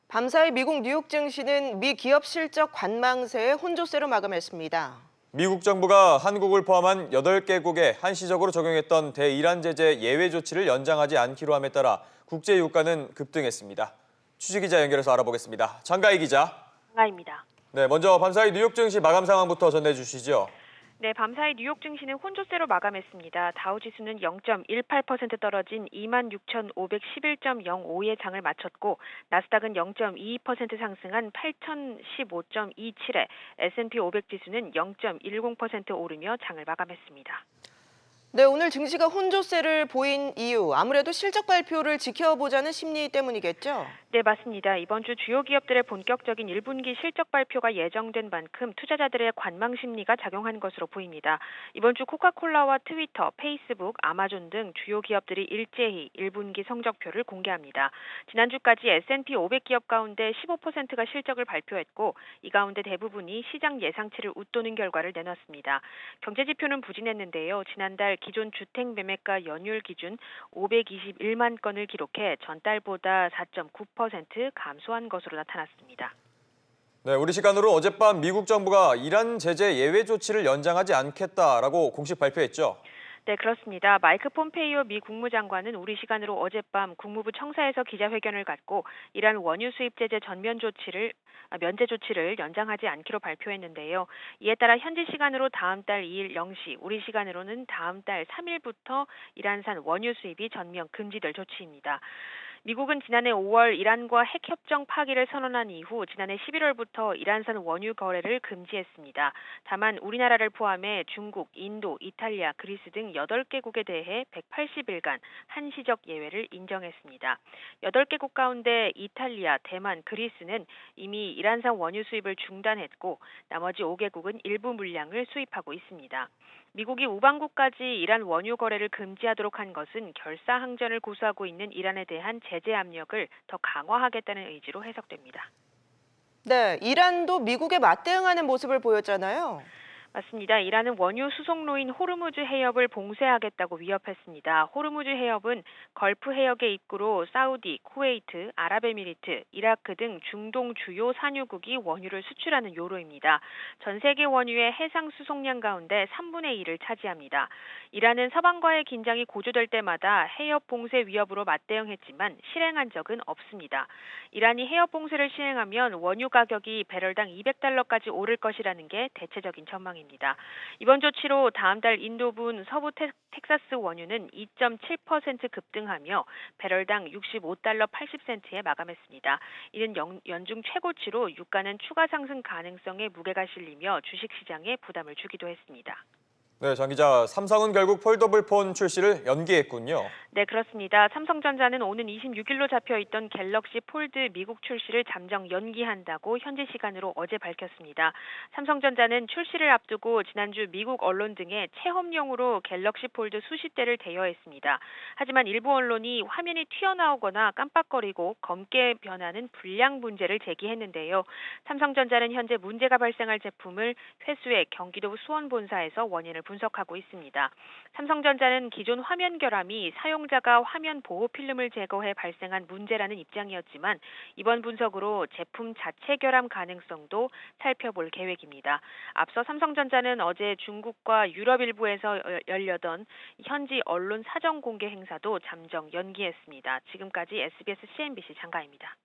밤사이 미국 뉴욕 증시는 미 기업 실적 관망세의 혼조세로 마감했습니다. 미국 정부가 한국을 포함한 8개국에 한시적으로 적용했던 대이란 제재 예외 조치를 연장하지 않기로 함에 따라 국제 유가는 급등했습니다. 취재기자 연결해서 알아보겠습니다. 장가희 기자. 장가입니다. 네, 먼저 밤사이 뉴욕 증시 마감 상황부터 전해주시죠. 네, 밤사이 뉴욕 증시는 혼조세로 마감했습니다. 다우지수는 0.18% 떨어진 26,511.05의 장을 마쳤고 나스닥은 0.22% 상승한 8,015.27에 S&P 500 지수는 0.10% 오르며 장을 마감했습니다. 네, 오늘 증시가 혼조세를 보인 이유, 아무래도 실적 발표를 지켜보자는 심리 때문이겠죠? 네, 맞습니다. 이번 주 주요 기업들의 본격적인 1분기 실적 발표가 예정된 만큼 투자자들의 관망 심리가 작용한 것으로 보입니다. 이번 주 코카콜라와 트위터, 페이스북, 아마존 등 주요 기업들이 일제히 1분기 성적표를 공개합니다. 지난주까지 S&P 500 기업 가운데 15%가 실적을 발표했고 이 가운데 대부분이 시장 예상치를 웃도는 결과를 내놨습니다. 경제지표는 부진했는데요. 지난달 기존 주택 매매가 연율 기준 521만 건을 기록해 전달보다 4.9% 감소한 것으로 나타났습니다. 네, 우리 시간으로 어젯밤 미국 정부가 이란 제재 예외 조치를 연장하지 않겠다라고 공식 발표했죠. 네, 그렇습니다. 마이크 폼페이오 미 국무장관은 우리 시간으로 어젯밤 국무부 청사에서 기자회견을 갖고 이란 원유 수입 제재 면제 조치를 연장하지 않기로 발표했는데요. 이에 따라 현지 시간으로 다음 달 2일 0시, 우리 시간으로는 다음 달 3일부터 이란산 원유 수입이 전면 금지될 조치입니다. 미국은 지난해 5월 이란과 핵협정 파기를 선언한 이후 지난해 11월부터 이란산 원유 거래를 금지했습니다. 다만 우리나라를 포함해 중국, 인도, 이탈리아, 그리스 등 8개국에 대해 180일간 한시적 예외를 인정했습니다. 8개국 가운데 이탈리아, 대만, 그리스는 이미 이란산 원유 수입을 중단했고 나머지 5개국은 일부 물량을 수입하고 있습니다. 미국이 우방국까지 이란 원유 거래를 금지하도록 한 것은 결사항전을 고수하고 있는 이란에 대한 제재 압력을 더 강화하겠다는 의지로 해석됩니다. 네, 이란도 미국에 맞대응하는 모습을 보였잖아요. 맞습니다. 이란은 원유 수송로인 호르무즈 해협을 봉쇄하겠다고 위협했습니다. 호르무즈 해협은 걸프 해역의 입구로 사우디, 쿠웨이트, 아랍에미리트, 이라크 등 중동 주요 산유국이 원유를 수출하는 요로입니다. 전 세계 원유의 해상 수송량 가운데 3분의 1을 차지합니다. 이란은 서방과의 긴장이 고조될 때마다 해협 봉쇄 위협으로 맞대응했지만 실행한 적은 없습니다. 이란이 해협 봉쇄를 시행하면 원유 가격이 배럴당 200달러까지 오를 것이라는 게 대체적인 전망입니다. 이번 조치로 다음 달 인도분 서부 텍사스 원유는 2.7% 급등하며 배럴당 65달러 80센트에 마감했습니다. 이는 연중 최고치로 유가는 추가 상승 가능성에 무게가 실리며 주식시장에 부담을 주기도 했습니다. 네, 장 기자, 삼성은 결국 폴더블 폰 출시를 연기했군요. 네, 그렇습니다. 삼성전자는 오는 26일로 잡혀있던 갤럭시 폴드 미국 출시를 잠정 연기한다고 현지 시간으로 어제 밝혔습니다. 삼성전자는 출시를 앞두고 지난주 미국 언론 등에 체험용으로 갤럭시 폴드 수십 대를 대여했습니다. 하지만 일부 언론이 화면이 튀어나오거나 깜빡거리고 검게 변하는 불량 문제를 제기했는데요. 삼성전자는 현재 문제가 발생할 제품을 회수해 경기도 수원 본사에서 원인을 분석하고 있습니다. 삼성전자는 기존 화면 결함이 사용자가 화면 보호 필름을 제거해 발생한 문제라는 입장이었지만 이번 분석으로 제품 자체 결함 가능성도 살펴볼 계획입니다. 앞서 삼성전자는 어제 중국과 유럽 일부에서 열려던 현지 언론 사정 공개 행사도 잠정 연기했습니다. 지금까지 SBS CNBC 장가입니다.